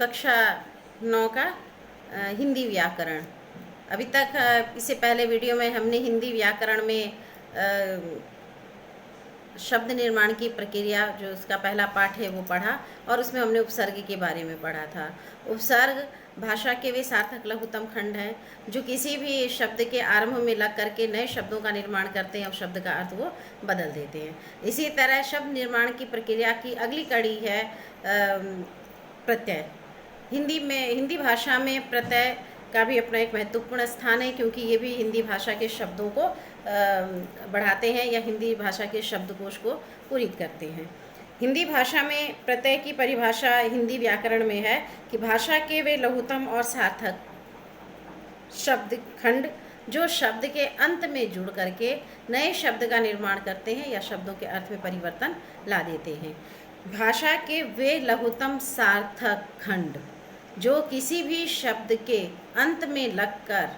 कक्षा 9 का हिंदी व्याकरण। अभी तक इससे पहले वीडियो में हमने हिंदी व्याकरण में शब्द निर्माण की प्रक्रिया, जो उसका पहला पाठ है वो पढ़ा, और उसमें हमने उपसर्ग के बारे में पढ़ा था। उपसर्ग भाषा के वे सार्थक लघुत्तम खंड हैं जो किसी भी शब्द के आरंभ में लग करके नए शब्दों का निर्माण करते हैं और शब्द का अर्थ वो बदल देते हैं। इसी तरह शब्द निर्माण की प्रक्रिया की अगली कड़ी है प्रत्यय। हिंदी भाषा में प्रत्यय का भी अपना एक महत्वपूर्ण स्थान है, क्योंकि ये भी हिंदी भाषा के शब्दों को बढ़ाते हैं या हिंदी भाषा के शब्दकोश को पूरित करते हैं। हिंदी भाषा में प्रत्यय की परिभाषा हिंदी व्याकरण में है कि भाषा के वे लघुत्तम और सार्थक शब्द खंड जो शब्द के अंत में जुड़ करके नए शब्द का निर्माण करते हैं या शब्दों के अर्थ में परिवर्तन ला देते हैं। भाषा के वे लघुत्तम सार्थक खंड जो किसी भी शब्द के अंत में लगकर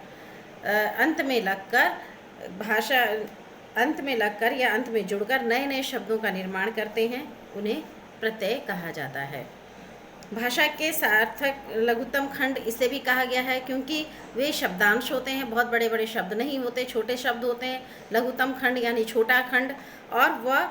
या अंत में जुड़कर नए नए शब्दों का निर्माण करते हैं, उन्हें प्रत्यय कहा जाता है। भाषा के सार्थक लघुत्तम खंड इसलिए भी कहा गया है क्योंकि वे शब्दांश होते हैं, बहुत बड़े बड़े शब्द नहीं होते, छोटे शब्द होते हैं। लघुत्तम खंड यानी छोटा खंड, और वह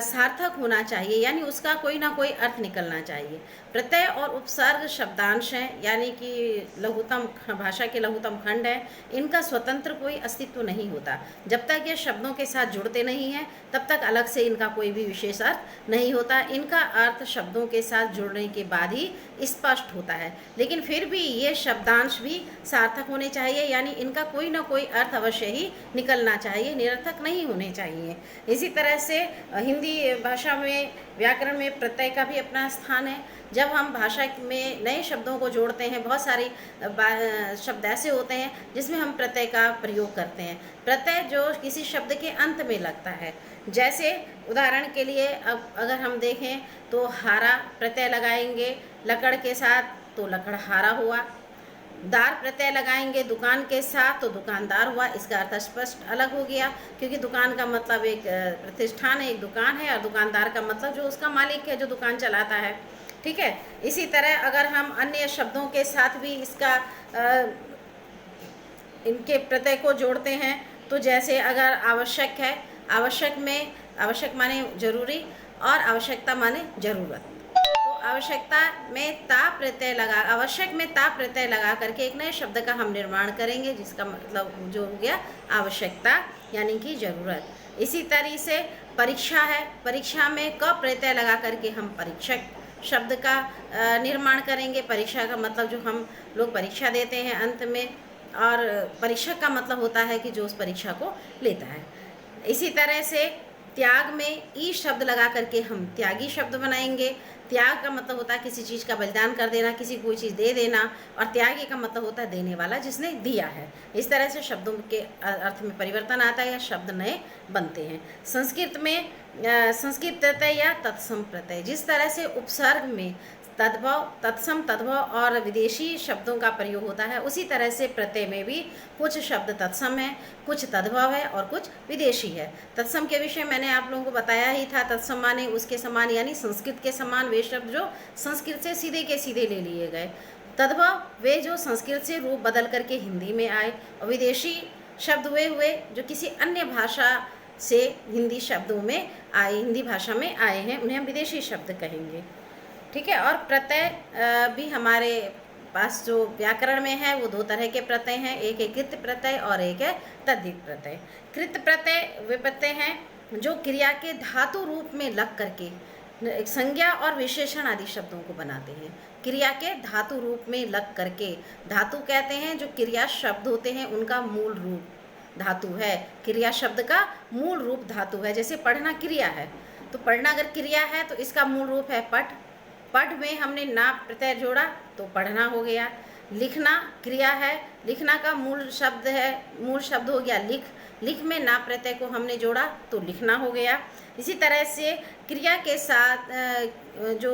सार्थक होना चाहिए, यानी उसका कोई ना कोई अर्थ निकलना चाहिए। प्रत्यय और उपसर्ग शब्दांश हैं, यानी कि लघुत्तम भाषा के लघुत्तम खंड हैं। इनका स्वतंत्र कोई अस्तित्व नहीं होता। जब तक ये शब्दों के साथ जुड़ते नहीं हैं तब तक अलग से इनका कोई भी विशेष अर्थ नहीं होता। इनका अर्थ शब्दों के साथ जुड़ने के बाद ही स्पष्ट होता है, लेकिन फिर भी ये शब्दांश भी सार्थक होने चाहिए, यानी इनका कोई ना कोई अर्थ अवश्य ही निकलना चाहिए, निरर्थक नहीं होने चाहिए। इसी तरह से हिंदी भाषा में व्याकरण में प्रत्यय का भी अपना स्थान है। जब हम भाषा में नए शब्दों को जोड़ते हैं, बहुत सारे शब्द ऐसे होते हैं जिसमें हम प्रत्यय का प्रयोग करते हैं। प्रत्यय जो किसी शब्द के अंत में लगता है, जैसे उदाहरण के लिए अब अगर हम देखें तो हारा प्रत्यय लगाएंगे लकड़ के साथ तो लकड़हारा हुआ। दार प्रत्यय लगाएंगे दुकान के साथ तो दुकानदार हुआ। इसका अर्थ स्पष्ट अलग हो गया, क्योंकि दुकान का मतलब एक प्रतिष्ठान है, एक दुकान है, और दुकानदार का मतलब जो उसका मालिक है, जो दुकान चलाता है। ठीक है। इसी तरह अगर हम अन्य शब्दों के साथ भी इनके प्रत्यय को जोड़ते हैं, तो जैसे अगर आवश्यक है, आवश्यक माने जरूरी और आवश्यकता माने जरूरत। तो आवश्यक में ता प्रत्यय लगा करके एक नए शब्द का हम निर्माण करेंगे, जिसका मतलब जो हो गया आवश्यकता यानी कि जरूरत। इसी तरह से परीक्षा है, परीक्षा में क प्रत्यय लगा करके हम परीक्षक शब्द का निर्माण करेंगे। परीक्षा का मतलब जो हम लोग परीक्षा देते हैं अंत में, और परीक्षक का मतलब होता है कि जो उस परीक्षा को लेता है। इसी तरह से त्याग में ई शब्द लगा करके हम त्यागी शब्द बनाएंगे। त्याग का मतलब होता है किसी चीज़ का बलिदान कर देना, किसी को कोई चीज़ दे देना, और त्यागी का मतलब होता है देने वाला, जिसने दिया है। इस तरह से शब्दों के अर्थ में परिवर्तन आता है या शब्द नए बनते हैं। संस्कृत में संस्कृत प्रत्यय या तत्सम प्रत्यय, जिस तरह से उपसर्ग में तद्भव, तत्सम, तद्भव और विदेशी शब्दों का प्रयोग होता है, उसी तरह से प्रत्यय में भी कुछ शब्द तत्सम है, कुछ तद्भव है और कुछ विदेशी है। तत्सम के विषय मैंने आप लोगों को बताया ही था। तत्सम माने उसके समान, यानी संस्कृत के समान वे शब्द जो संस्कृत से सीधे के सीधे ले लिए गए। तद्भव वे जो संस्कृत से रूप बदल करके हिंदी में आए, और विदेशी शब्द हुए जो किसी अन्य भाषा से हिंदी शब्दों में आए, हिंदी भाषा में आए हैं, उन्हें हम विदेशी शब्द कहेंगे। ठीक है। और प्रत्यय भी हमारे पास जो व्याकरण में है वो दो तरह के प्रत्यय हैं, एक है कृत प्रत्यय और एक है तद्धित प्रत्यय। कृत प्रत्यय वे प्रत्यय हैं जो क्रिया के धातु रूप में लग करके संज्ञा और विशेषण आदि शब्दों को बनाते हैं। क्रिया के धातु रूप में लग करके, धातु कहते हैं जो क्रिया शब्द होते हैं उनका मूल रूप धातु है। क्रिया शब्द का मूल रूप धातु है। जैसे पढ़ना क्रिया है, तो पढ़ना अगर क्रिया है तो इसका मूल रूप है पठ। पढ़ में हमने ना प्रत्यय जोड़ा तो पढ़ना हो गया। लिखना क्रिया है, लिखना का मूल शब्द हो गया लिख। लिख में ना प्रत्यय को हमने जोड़ा तो लिखना हो गया। इसी तरह से क्रिया के साथ जो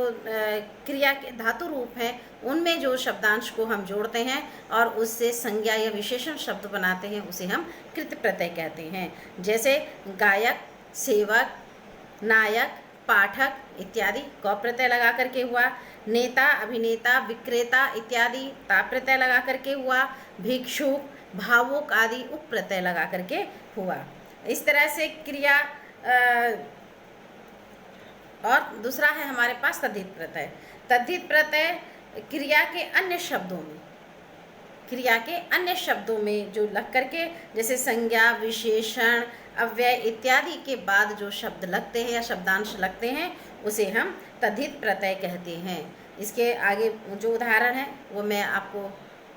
क्रिया के धातु रूप है उनमें जो शब्दांश को हम जोड़ते हैं और उससे संज्ञा या विशेषण शब्द बनाते हैं, उसे हम कृत प्रत्यय कहते हैं। जैसे गायक, सेवक, नायक, पाठक इत्यादि क प्रत्यय लगा करके हुआ। नेता, अभिनेता, विक्रेता इत्यादि ता प्रत्यय लगा करके हुआ। भिक्षुक, भावुक आदि उप प्रत्यय लगा करके हुआ। इस तरह से क्रिया और दूसरा है हमारे पास तद्धित प्रत्यय। तद्धित प्रत्यय क्रिया के अन्य शब्दों में जो लग करके, जैसे संज्ञा, विशेषण, अव्यय इत्यादि के बाद जो शब्द लगते हैं या शब्दांश लगते हैं उसे हम तद्धित प्रत्यय कहते हैं। इसके आगे जो उदाहरण है वो मैं आपको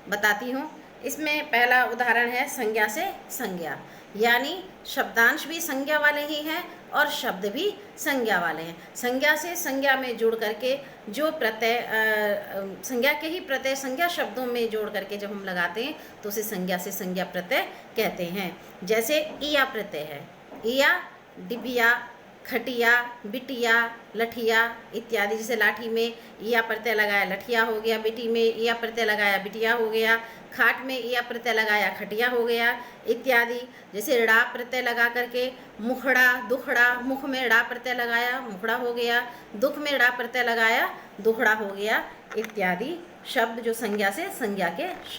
बताती हूँ। इसमें पहला उदाहरण है संज्ञा से संज्ञा, यानी शब्दांश भी संज्ञा वाले ही हैं और शब्द भी संज्ञा वाले हैं। संज्ञा से संज्ञा में जोड़ करके जो प्रत्यय संज्ञा के ही प्रत्यय संज्ञा शब्दों में जोड़ करके जब हम लगाते हैं तो उसे संज्ञा से संज्ञा प्रत्यय कहते हैं। जैसे इया प्रत्यय है, इया, डिबिया, खटिया, बिटिया, लठिया इत्यादि। जैसे लाठी में इया प्रत्यय लगाया लठिया हो गया, बिटी में इया प्रत्यय लगाया बिटिया हो गया, खाट में इया प्रत्यय लगाया खटिया हो गया इत्यादि। जैसे ड़ा प्रत्यय लगा करके मुखड़ा, दुखड़ा, मुख में ड़ा प्रत्यय लगाया मुखड़ा हो गया, दुख में ड़ा प्रत्यय लगाया दुखड़ा हो गया इत्यादि शब्द जो संज्ञा से संज्ञा के